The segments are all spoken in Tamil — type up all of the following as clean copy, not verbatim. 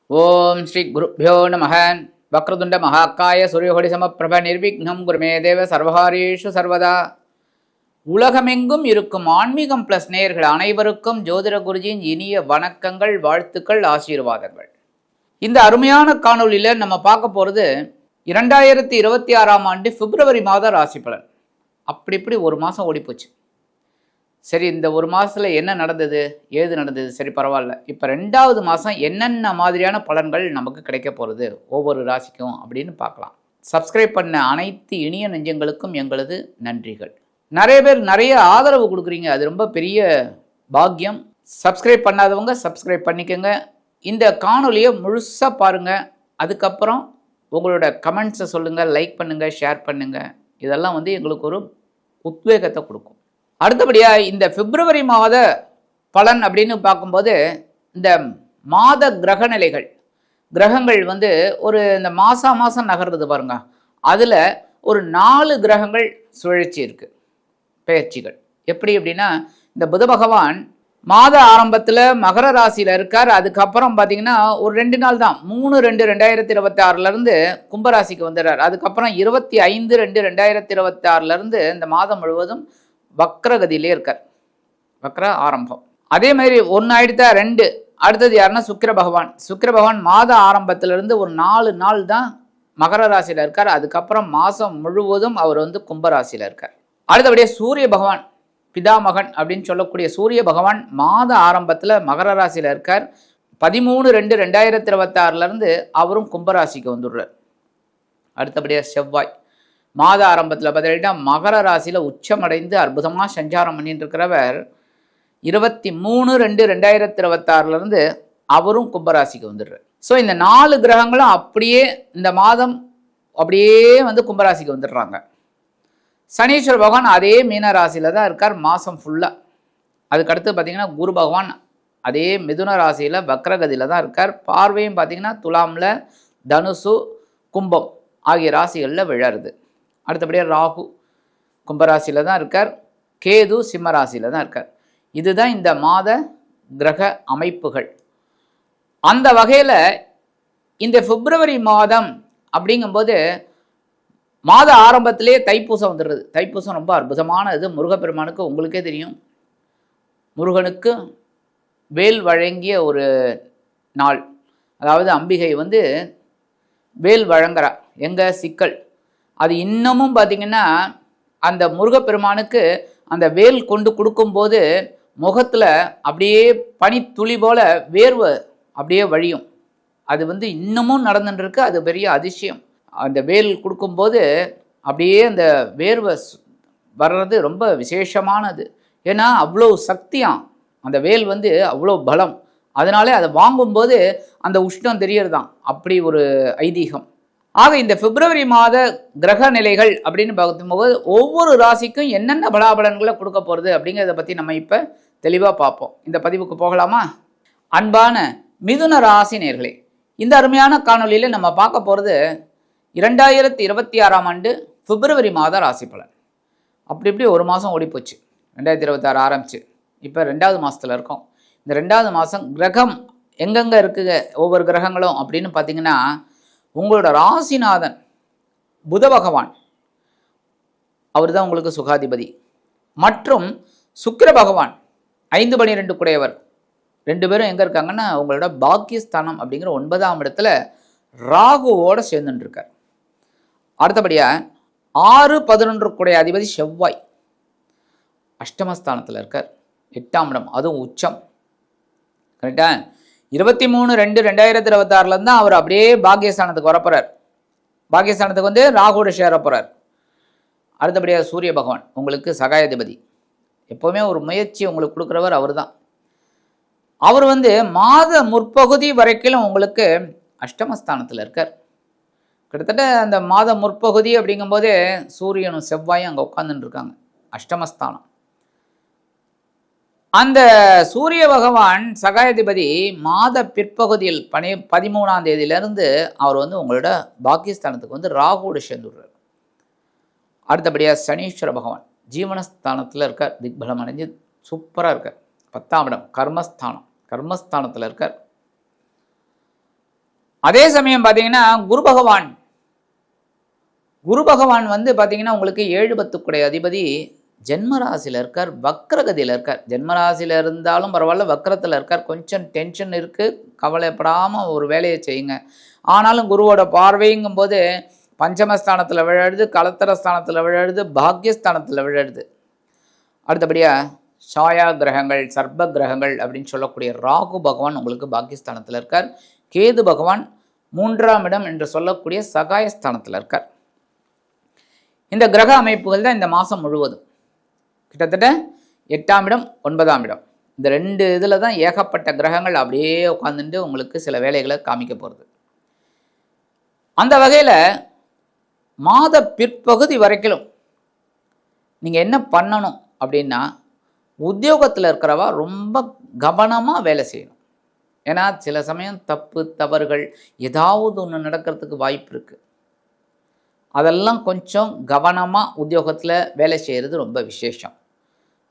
ஓம் ஸ்ரீ குருப்யோ நமः. வக்ரதுண்ட மகாக்காய சூரியகோடி சமப்பிரப நிர்விக்னம் குருமே தேவ சர்வகாரீஷு சர்வதா. உலகமெங்கும் இருக்கும் ஆன்மீகம் பிளஸ் நேயர்கள் அனைவருக்கும் ஜோதிட குருஜியின் இனிய வணக்கங்கள், வாழ்த்துக்கள், ஆசீர்வாதங்கள். இந்த அருமையான காணொலியில் நம்ம பார்க்க போகிறது 2026ஆம் ஆண்டு பிப்ரவரி மாத ராசி பலன். அப்படி இப்படி ஒரு மாதம் ஓடிப்போச்சு. சரி, இந்த ஒரு மாதத்தில் என்ன நடந்தது, ஏது நடந்தது, சரி பரவாயில்ல. இப்போ 2வது மாதம் என்னென்ன மாதிரியான பலன்கள் நமக்கு கிடைக்க போகிறது ஒவ்வொரு ராசிக்கும் அப்படின்னு பார்க்கலாம். சப்ஸ்கிரைப் பண்ண அனைத்து இனிய நெஞ்சங்களுக்கும் எங்களது நன்றிகள். நிறைய பேர் நிறைய ஆதரவு கொடுக்குறீங்க, அது ரொம்ப பெரிய பாக்கியம். சப்ஸ்கிரைப் பண்ணாதவங்க சப்ஸ்கிரைப் பண்ணிக்கோங்க. இந்த காணொலியை முழுசாக பாருங்கள். அதுக்கப்புறம் உங்களோட கமெண்ட்ஸை சொல்லுங்கள், லைக் பண்ணுங்கள், ஷேர் பண்ணுங்கள். இதெல்லாம் எங்களுக்கு ஒரு உத்வேகத்தை கொடுக்கும். அடுத்தபடியாக இந்த பிப்ரவரி மாத பலன் அப்படின்னு பார்க்கும்போது, இந்த மாத கிரக நிலைகள், கிரகங்கள் ஒரு இந்த மாதம் நகர்றது பாருங்க, அதில் ஒரு 4 கிரகங்கள் சுழற்சி இருக்குது, பெயர்ச்சிகள். எப்படி அப்படின்னா, இந்த புத பகவான் மாத ஆரம்பத்தில் மகர ராசியில் இருக்கார். அதுக்கப்புறம் பார்த்தீங்கன்னா ஒரு 2 நாள் தான், 3/2/2026 கும்பராசிக்கு வந்துடுறார். அதுக்கப்புறம் 25/2/2026 இந்த மாதம் முழுவதும் வக்ரகதியிலே இருக்கார், வக்ர ஆரம்பம். அதே மாதிரி 1 ஆயிடுத்தா 2, அடுத்தது யாருன்னா சுக்கிர பகவான். சுக்கிர பகவான் மாத ஆரம்பத்திலிருந்து ஒரு 4 நாள் தான் மகர ராசியில் இருக்கார். அதுக்கப்புறம் மாதம் முழுவதும் அவர் கும்பராசியில் இருக்கார். அடுத்தபடியே சூரிய பகவான், பிதாமகன் அப்படின்னு சொல்லக்கூடிய சூரிய பகவான் மாத ஆரம்பத்தில் மகர ராசியில் இருக்கார். 13/2/2026 அவரும் கும்பராசிக்கு வந்துடுறார். அடுத்தபடியாக செவ்வாய் மாத ஆரம்பத்தில் பார்த்தீங்கன்னா மகர ராசியில் உச்சமடைந்து அற்புதமாக சஞ்சாரம் பண்ணிட்டு இருக்கிறவர் 23/2/2026 அவரும் கும்பராசிக்கு வந்துடுறார். ஸோ இந்த 4 கிரகங்களும் அப்படியே இந்த மாதம் அப்படியே கும்பராசிக்கு வந்துடுறாங்க. சனீஸ்வர பகவான் அதே மீன ராசியில் தான் இருக்கார் மாதம் ஃபுல்லாக. அதுக்கடுத்து பார்த்தீங்கன்னா குரு பகவான் அதே மிதுன ராசியில் வக்ரகதியில் தான் இருக்கார். பார்வையும் பார்த்தீங்கன்னா துலாமில், தனுசு, கும்பம் ஆகிய ராசிகளில் விழருது. அடுத்தபடியாக ராகு கும்பராசியில் தான் இருக்கார். கேது சிம்ம ராசியில் தான் இருக்கார். இதுதான் இந்த மாத கிரக அமைப்புகள். அந்த வகையில் இந்த பிப்ரவரி மாதம் அப்படிங்கும்போது மாத ஆரம்பத்திலே தைப்பூசம் வந்துடுறது. தைப்பூசம் ரொம்ப அற்புதமானது. முருகப்பெருமானுக்கு உங்களுக்கே தெரியும், முருகனுக்கு வேல் வழங்கிய ஒரு நாள். அதாவது அம்பிகை வேல் வழங்குறா, எங்க சிக்கல். அது இன்னமும் பார்த்திங்கன்னா அந்த முருகப்பெருமானுக்கு அந்த வேல் கொண்டு கொடுக்கும்போது முகத்தில் அப்படியே பனித்துளி போல வேர்வை அப்படியே வழியும். அது இன்னமும் நடந்துட்டுருக்கு. அது பெரிய அதிசயம். அந்த வேல் கொடுக்கும்போது அப்படியே அந்த வேர்வை வர்றது ரொம்ப விசேஷமானது. ஏன்னா அவ்வளோ சக்தியாம் அந்த வேல், அவ்வளோ பலம். அதனாலே அதை வாங்கும்போது அந்த உஷ்ணம் தெரியறதான், அப்படி ஒரு ஐதீகம். ஆக இந்த பிப்ரவரி மாத கிரக நிலைகள் அப்படின்னு பார்க்கும்போது ஒவ்வொரு ராசிக்கும் என்னென்ன பலாபலன்களை கொடுக்க போகிறது அப்படிங்கிறத பற்றி நம்ம இப்போ தெளிவாக பார்ப்போம். இந்த பதிவுக்கு போகலாமா? அன்பான மிதுன ராசி நேயர்களே, இந்த அருமையான காணொலியில் நம்ம பார்க்க போகிறது 2026ஆம் ஆண்டு பிப்ரவரி மாத ராசி பலன். அப்படி இப்படி ஒரு மாதம் ஓடிப்போச்சு. 2026 ஆரம்பிச்சு இப்போ 2வது மாதத்தில் இருக்கோம். இந்த 2வது மாதம் கிரகம் எங்கெங்கே இருக்குங்க ஒவ்வொரு கிரகங்களும் அப்படின்னு பார்த்தீங்கன்னா, உங்களோட ராசிநாதன் புத பகவான், அவர் தான் உங்களுக்கு சுகாதிபதி. மற்றும் சுக்கிர பகவான் 5/12 குடையவர். 2 பேரும் எங்கே இருக்காங்கன்னா உங்களோட பாக்கியஸ்தானம் அப்படிங்கிற 9ஆம் இடத்துல ராகுவோடு சேர்ந்துட்டுருக்கார். அடுத்தபடியாக 6/11 குடைய அதிபதி செவ்வாய் அஷ்டமஸ்தானத்தில் இருக்கார், 8ஆம் இடம், அதுவும் உச்சம். கரெக்டா? 23/2/2026 தான் அவர் அப்படியே பாக்கியஸ்தானத்துக்கு வரப்போறார். பாக்கியஸ்தானத்துக்கு ராகுவோட சேர போறார். அடுத்தபடியாக சூரிய பகவான் உங்களுக்கு சகாயாதிபதி. எப்போவுமே ஒரு முயற்சி உங்களுக்கு கொடுக்குறவர் அவர் தான். அவர் மாத முற்பகுதி வரைக்கும் உங்களுக்கு அஷ்டமஸ்தானத்தில் இருக்கார். கிட்டத்தட்ட அந்த மாத முற்பகுதி அப்படிங்கும்போதே சூரியனும் செவ்வாயும் அங்கே உட்காந்துட்டு இருக்காங்க, அஷ்டமஸ்தானம். அந்த சூரிய பகவான் சகாயாதிபதி மாத பிற்பகுதியில் 13ஆம் தேதியிலிருந்து அவர் உங்களோட பாக்கியஸ்தானத்துக்கு ராகுவோடு சேர்ந்துடுறார். அடுத்தபடியாக சனீஸ்வர பகவான் ஜீவனஸ்தானத்தில் இருக்கார், திக்பலம் அடைஞ்சு சூப்பராக இருக்கார். 10ஆம் இடம் கர்மஸ்தானம், கர்மஸ்தானத்தில் இருக்கார். அதே சமயம் பார்த்தீங்கன்னா குரு பகவான் வந்து பார்த்தீங்கன்னா உங்களுக்கு 7-10 அதிபதி ஜென்மராசியில் இருக்கார், வக்ரகதியில் இருக்கார். ஜென்மராசியில் இருந்தாலும் பரவாயில்ல, வக்ரத்தில் இருக்கார். கொஞ்சம் டென்ஷன் இருக்குது, கவலைப்படாமல் ஒரு வேலையை செய்யுங்க. ஆனாலும் குருவோட பார்வைங்கும் போது பஞ்சமஸ்தானத்தில் விழழுது, கலத்தரஸ்தானத்தில் விழழுது, பாக்யஸ்தானத்தில் விழழுது. அடுத்தபடியாக சாயா கிரகங்கள், சர்ப்ப கிரகங்கள் அப்படின்னு சொல்லக்கூடிய ராகு பகவான் உங்களுக்கு பாக்கியஸ்தானத்தில் இருக்கார். கேது பகவான் 3ஆம் இடம் என்று சொல்லக்கூடிய சகாயஸ்தானத்தில் இருக்கார். இந்த கிரக அமைப்புகள் தான் இந்த மாதம் முழுவதும் கிட்டத்தட்ட 8ஆம் இடம் 9ஆம் இடம் இந்த 2 இதில் தான் ஏகப்பட்ட கிரகங்கள் அப்படியே உட்காந்துட்டு உங்களுக்கு சில வேலைகளை காமிக்க போகிறது. அந்த வகையில் மாத பிற்பகுதி வரைக்கும் நீங்கள் என்ன பண்ணணும் அப்படின்னா, உத்தியோகத்தில் இருக்கிறவா ரொம்ப கவனமாக வேலை செய்யணும். ஏன்னா சில சமயம் தவறுகள் ஏதாவது ஒன்று நடக்கிறதுக்கு வாய்ப்பு இருக்குது. அதெல்லாம் கொஞ்சம் கவனமாக உத்தியோகத்தில் வேலை செய்கிறது ரொம்ப விசேஷம்.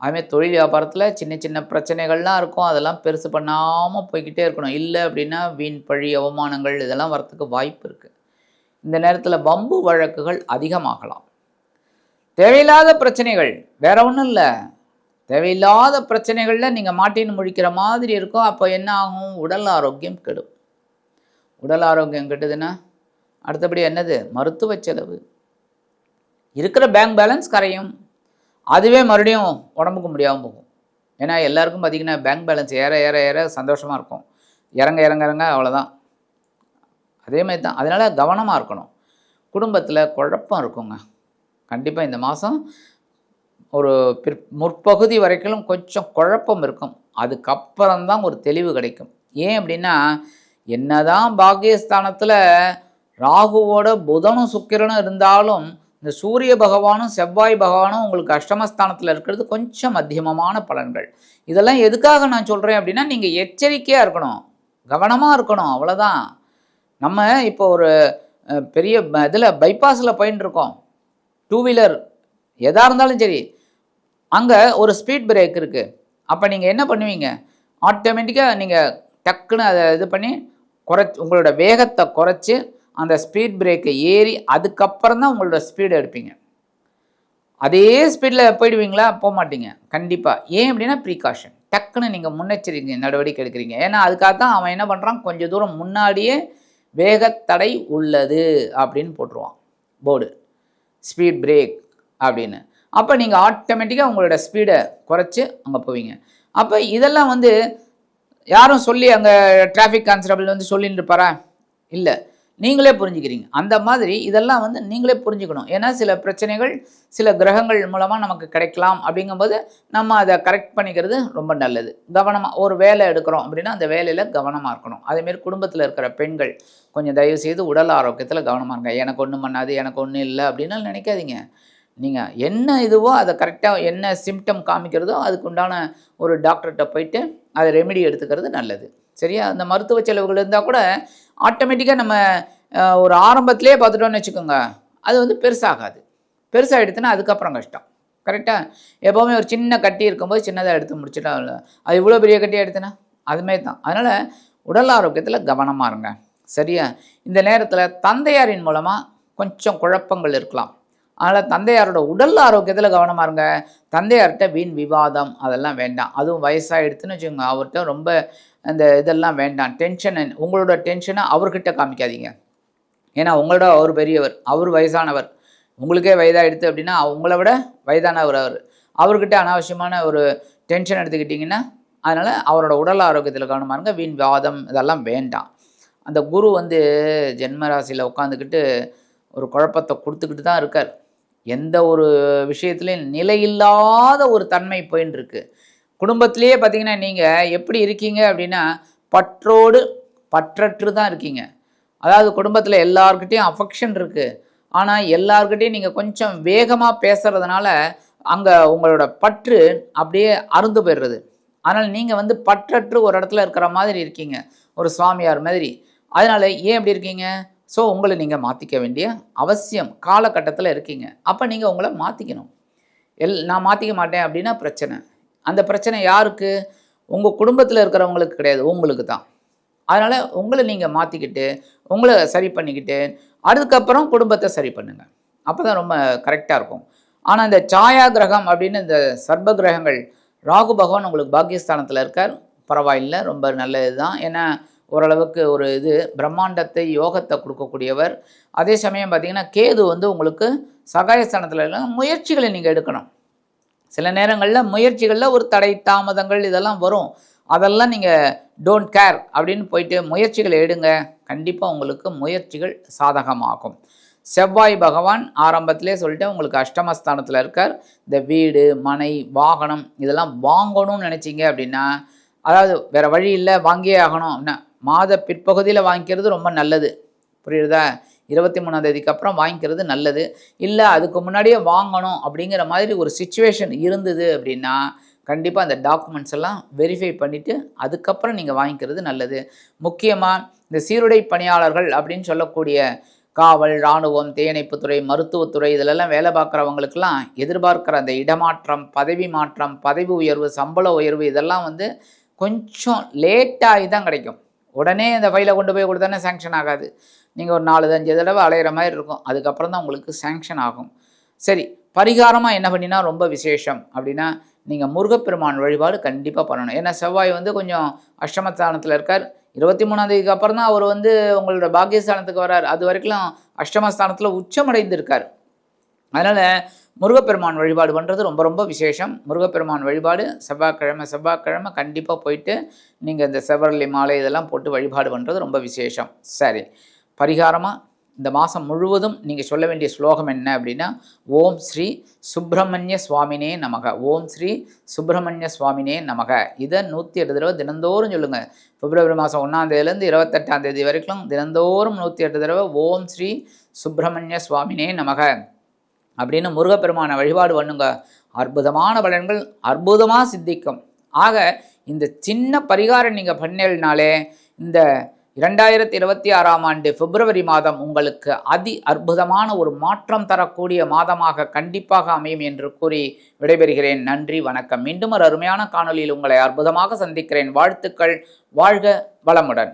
அதுமாதிரி தொழில் வியாபாரத்தில் சின்ன சின்ன பிரச்சனைகள்லாம் இருக்கும், அதெல்லாம் பெருசு பண்ணாமல் போய்கிட்டே இருக்கணும். இல்லை அப்படின்னா வீண் பழி அவமானங்கள் இதெல்லாம் வரத்துக்கு வாய்ப்பு இருக்குது. இந்த நேரத்தில் வம்பு வழக்குகள் அதிகமாகலாம். தேவையில்லாத பிரச்சனைகள், வேற ஒன்றும் இல்லை, தேவையில்லாத பிரச்சனைகளில் நீங்கள் மாட்டின்னு முழிக்கிற மாதிரி இருக்கும். அப்போ என்ன ஆகும்? உடல் ஆரோக்கியம் கெடும். உடல் ஆரோக்கியம் கெட்டுதுன்னா அடுத்தபடி என்னது? மருத்துவ செலவு. இருக்கிற பேங்க் பேலன்ஸ் கரையும், அதுவே மறுபடியும் உடம்புக்கு முடியாமல் போகும். ஏன்னா எல்லாருக்கும் பார்த்திங்கன்னா பேங்க் பேலன்ஸ் ஏற ஏற ஏற சந்தோஷமாக இருக்கும், இறங்க இறங்க இறங்க அவ்வளோதான். அதே மாதிரி தான். அதனால் கவனமாக இருக்கணும். குடும்பத்தில் குழப்பம் இருக்குங்க. கண்டிப்பாக இந்த மாதம் ஒரு முற்பகுதி வரைக்கும் கொஞ்சம் குழப்பம் இருக்கும். அதுக்கப்புறம்தான் ஒரு தெளிவு கிடைக்கும். ஏன் அப்படின்னா, என்னதான் பாக்கியஸ்தானத்தில் ராகுவோட புதனும் சுக்கிரனும் இருந்தாலும் இந்த சூரிய பகவானும் செவ்வாய் பகவானும் உங்களுக்கு அஷ்டமஸ்தானத்தில் இருக்கிறது கொஞ்சம் மத்தியமமான பலன்கள். இதெல்லாம் எதுக்காக நான் சொல்கிறேன் அப்படின்னா, நீங்கள் எச்சரிக்கையாக இருக்கணும், கவனமாக இருக்கணும், அவ்வளோதான். நம்ம இப்போ ஒரு பெரிய இதில் பைபாஸில் போயின்னு இருக்கோம், 2 வீலர் எதாக இருந்தாலும் சரி, அங்கே ஒரு ஸ்பீட் பிரேக் இருக்குது. அப்போ நீங்கள் என்ன பண்ணுவீங்க? ஆட்டோமேட்டிக்காக நீங்கள் டக்குன்னு அதை இது பண்ணி உங்களோட வேகத்தை குறைச்சி அந்த ஸ்பீட் பிரேக்கை ஏறி அதுக்கப்புறம் தான் உங்களோட ஸ்பீடை எடுப்பீங்க. அதே ஸ்பீடில் போயிடுவீங்களா? போக மாட்டீங்க கண்டிப்பாக. ஏன் அப்படின்னா ப்ரீகாஷன், டக்குன்னு நீங்கள் முன்னெச்சரிக்கை நடவடிக்கை எடுக்கிறீங்க. ஏன்னா அதுக்காக தான் அவன் என்ன பண்ணுறான், கொஞ்சம் தூரம் முன்னாடியே வேகத்தடை உள்ளது அப்படின்னு போட்டுருவான் போர்டு, ஸ்பீட் பிரேக் அப்படின்னு. அப்போ நீங்கள் ஆட்டோமேட்டிக்காக உங்களோட ஸ்பீடை குறைச்சி அங்கே போவீங்க. அப்போ இதெல்லாம் வந்து யாரும் சொல்லி அங்கே டிராஃபிக் கான்ஸ்டபிள் வந்து சொல்லிட்டு இருப்பாரா? இல்லை, நீங்களே புரிஞ்சுக்கிறீங்க. அந்த மாதிரி இதெல்லாம் வந்து நீங்களே புரிஞ்சுக்கணும். ஏன்னா சில பிரச்சனைகள் சில கிரகங்கள் மூலமாக நமக்கு கிடைக்கலாம். அப்படிங்கும்போது நம்ம அதை கரெக்ட் பண்ணிக்கிறது ரொம்ப நல்லது. கவனமாக ஒரு வேலை எடுக்கிறோம் அப்படின்னா அந்த வேலையில் கவனமாக இருக்கணும். அதேமாரி குடும்பத்தில் இருக்கிற பெண்கள் கொஞ்சம் தயவு செய்து உடல் ஆரோக்கியத்தில் கவனமாக இருங்க. எனக்கு ஒன்றும் பண்ணாது, எனக்கு ஒன்றும் இல்லை அப்படின்னாலும் நினைக்காதீங்க. நீங்கள் என்ன இதுவோ அதை கரெக்டாக என்ன சிம்டம் காமிக்கிறதோ அதுக்கு உண்டான ஒரு டாக்டர்கிட்ட போயிட்டு அதை ரெமெடி எடுத்துக்கிறது நல்லது. சரியா? அந்த மருத்துவ செலவுகள் இருந்தால் கூட ஆட்டோமேட்டிக்காக நம்ம ஒரு ஆரம்பத்திலே பார்த்துட்டோன்னு வச்சுக்கோங்க, அது வந்து பெருசாகாது. பெருசாகிடுதுன்னா அதுக்கப்புறம் கஷ்டம். கரெக்டாக? எப்போவுமே ஒரு சின்ன கட்டி இருக்கும்போது சின்னதாக எடுத்து முடிச்சுட்டா, அது இவ்வளோ பெரிய கட்டியாக எடுத்துனா அதுமாரி தான். அதனால் உடல் ஆரோக்கியத்தில் கவனமாக இருங்க. சரியா? இந்த நேரத்தில் தந்தையாரின் மூலமாக கொஞ்சம் குழப்பங்கள் இருக்கலாம். அதனால் தந்தையாரோட உடல் ஆரோக்கியத்தில் கவனமாக இருங்க. தந்தையார்கிட்ட வீண் விவாதம் அதெல்லாம் வேண்டாம். அதுவும் வயசாகிடுதுன்னு வச்சுக்கோங்க, அவர்கிட்ட ரொம்ப அந்த இதெல்லாம் வேண்டாம். உங்களோட டென்ஷனை அவர்கிட்ட காமிக்காதீங்க. ஏன்னா உங்களோட அவர் பெரியவர், அவர் வயசானவர், உங்களுக்கே வயதாகிடுது அப்படின்னா உங்களை விட வயதானவர் அவர்கிட்ட அனாவசியமான ஒரு டென்ஷன் எடுத்துக்கிட்டிங்கன்னா, அதனால் அவரோட உடல் ஆரோக்கியத்தில் கவனமாக இருங்க. வீண் விவாதம் இதெல்லாம் வேண்டாம். அந்த குரு வந்து ஜென்மராசியில் உட்காந்துக்கிட்டு ஒரு குழப்பத்தை கொடுத்துக்கிட்டு தான் இருக்கார். எந்த ஒரு விஷயத்துலையும் நிலையில்லாத ஒரு தன்மை போயின்னு இருக்கு. குடும்பத்திலேயே பார்த்தீங்கன்னா நீங்கள் எப்படி இருக்கீங்க அப்படின்னா பற்றோடு பற்றற்று தான் இருக்கீங்க. அதாவது குடும்பத்தில் எல்லார்கிட்டையும் அஃபெக்ஷன் இருக்குது, ஆனால் எல்லார்கிட்டையும் நீங்கள் கொஞ்சம் வேகமாக பேசுகிறதுனால அங்கே உங்களோட பற்று அப்படியே அருந்து போயிடுறது. அதனால் நீங்கள் வந்து பற்றற்று ஒரு இடத்துல இருக்கிற மாதிரி இருக்கீங்க, ஒரு சுவாமியார் மாதிரி. அதனால் ஏன் எப்படி இருக்கீங்க? ஸோ உங்களை நீங்கள் மாற்றிக்க வேண்டிய அவசியம் காலகட்டத்தில் இருக்கீங்க. அப்போ நீங்கள் உங்களை மாற்றிக்கணும். நான் மாற்றிக்க மாட்டேன் அப்படின்னா பிரச்சனை. அந்த பிரச்சனை யாருக்கு? உங்கள் குடும்பத்தில் இருக்கிறவங்களுக்கு கிடையாது, உங்களுக்கு தான். அதனால் உங்களை நீங்கள் மாற்றிக்கிட்டு உங்களை சரி பண்ணிக்கிட்டு அதுக்கப்புறம் குடும்பத்தை சரி பண்ணுங்கள். அப்போ தான் ரொம்ப கரெக்டாக இருக்கும். ஆனால் இந்த சாயா கிரகம் அப்படின்னு இந்த சர்ப கிரகங்கள், ராகு பகவான் உங்களுக்கு பாக்கியஸ்தானத்தில் இருக்கார், பரவாயில்லை, ரொம்ப நல்லது தான். ஏன்னா ஓரளவுக்கு ஒரு இது பிரம்மாண்டத்தை யோகத்தை கொடுக்கக்கூடியவர். அதே சமயம் பார்த்திங்கன்னா கேது வந்து உங்களுக்கு சகாயஸ்தானத்தில் இருக்க முயற்சிகளை நீங்கள் எடுக்கணும். சில நேரங்களில் முயற்சிகளில் ஒரு தடை தாமதங்கள் இதெல்லாம் வரும். அதெல்லாம் நீங்கள் டோன்ட் கேர் அப்படின்னு போயிட்டு முயற்சிகளை எடுங்க. கண்டிப்பாக உங்களுக்கு முயற்சிகள் சாதகமாகும். செவ்வாய் பகவான் ஆரம்பத்திலே சொல்லிட்டு உங்களுக்கு அஷ்டமஸ்தானத்தில் இருக்கார். இந்த வீடு மனை வாகனம் இதெல்லாம் வாங்கணும்னு நினச்சிங்க அப்படின்னா, அதாவது வேறு வழி இல்லை வாங்கியே ஆகணும் அப்படின்னா மாத பிற்பகுதியில் வாங்கிக்கிறது ரொம்ப நல்லது. புரியுதா? 23ஆம் தேதிக்கு அப்புறம் வாங்கிக்கிறது நல்லது. இல்லை அதுக்கு முன்னாடியே வாங்கணும் அப்படிங்கிற மாதிரி ஒரு சிச்சுவேஷன் இருந்தது அப்படின்னா கண்டிப்பாக அந்த டாக்குமெண்ட்ஸ் எல்லாம் வெரிஃபை பண்ணிவிட்டு அதுக்கப்புறம் நீங்கள் வாங்கிக்கிறது நல்லது. முக்கியமாக இந்த சீருடை பணியாளர்கள் அப்படின்னு சொல்லக்கூடிய காவல், இராணுவம், தீயணைப்புத்துறை, மருத்துவத்துறை இதிலெல்லாம் வேலை பார்க்குறவங்களுக்கெல்லாம் எதிர்பார்க்குற அந்த இடமாற்றம், பதவி மாற்றம், பதவி உயர்வு, சம்பள உயர்வு இதெல்லாம் வந்து கொஞ்சம் லேட்டாகி தான் கிடைக்கும். உடனே இந்த ஃபைலை கொண்டு போய் கொடுத்தானே சேங்ஷன் ஆகாது. நீங்கள் ஒரு 4-5 தடவை அலையிற மாதிரி இருக்கும். அதுக்கப்புறம் தான் உங்களுக்கு சேங்ஷன் ஆகும். சரி, பரிகாரமாக என்ன பண்ணினா ரொம்ப விசேஷம் அப்படின்னா, நீங்கள் முருகப்பெருமான் வழிபாடு கண்டிப்பாக பண்ணணும். ஏன்னா செவ்வாய் வந்து கொஞ்சம் அஷ்டமஸ்தானத்தில் இருக்கார். 23ஆம் தேதிக்கு அப்புறம் தான் அவர் வந்து உங்களோட பாக்கியஸ்தானத்துக்கு வரார். அது வரைக்கும் அஷ்டமஸ்தானத்தில் உச்சமடைந்து இருக்கார். அதனால் முருகப்பெருமான் வழிபாடு பண்ணுறது ரொம்ப ரொம்ப விசேஷம். முருகப்பெருமான் வழிபாடு செவ்வாய்க்கிழமை கண்டிப்பாக போயிட்டு நீங்கள் இந்த செவ்வரளி மாலை இதெல்லாம் போட்டு வழிபாடு பண்ணுறது ரொம்ப விசேஷம். சரி, பரிகாரமாக இந்த மாதம் முழுவதும் நீங்கள் சொல்ல வேண்டிய ஸ்லோகம் என்ன அப்படின்னா, ஓம் ஸ்ரீ சுப்பிரமணிய சுவாமினே நமக, ஓம் ஸ்ரீ சுப்பிரமணிய சுவாமினே நமக. இதை 108 தடவை தினந்தோறும் சொல்லுங்கள். பிப்ரவரி மாதம் 1ஆம் தேதியிலேருந்து 28ஆம் தேதி வரைக்கும் தினந்தோறும் 108 தடவை ஓம் ஸ்ரீ சுப்பிரமணிய சுவாமினே நமக அப்படின்னு முருகப்பெருமான வழிபாடு பண்ணுங்க. அற்புதமான பலன்கள் அற்புதமாக சித்திக்கும். ஆக இந்த சின்ன பரிகாரம் நீங்கள் பண்ணினாலே இந்த 2026ஆம் ஆண்டு பிப்ரவரி மாதம் உங்களுக்கு அற்புதமான ஒரு மாற்றம் தரக்கூடிய மாதமாக கண்டிப்பாக அமையும் என்று கூறி விடைபெறுகிறேன். நன்றி, வணக்கம். மீண்டும் ஒரு அருமையான காணொலியில் உங்களை அற்புதமாக சந்திக்கிறேன். வாழ்த்துக்கள். வாழ்க வளமுடன்.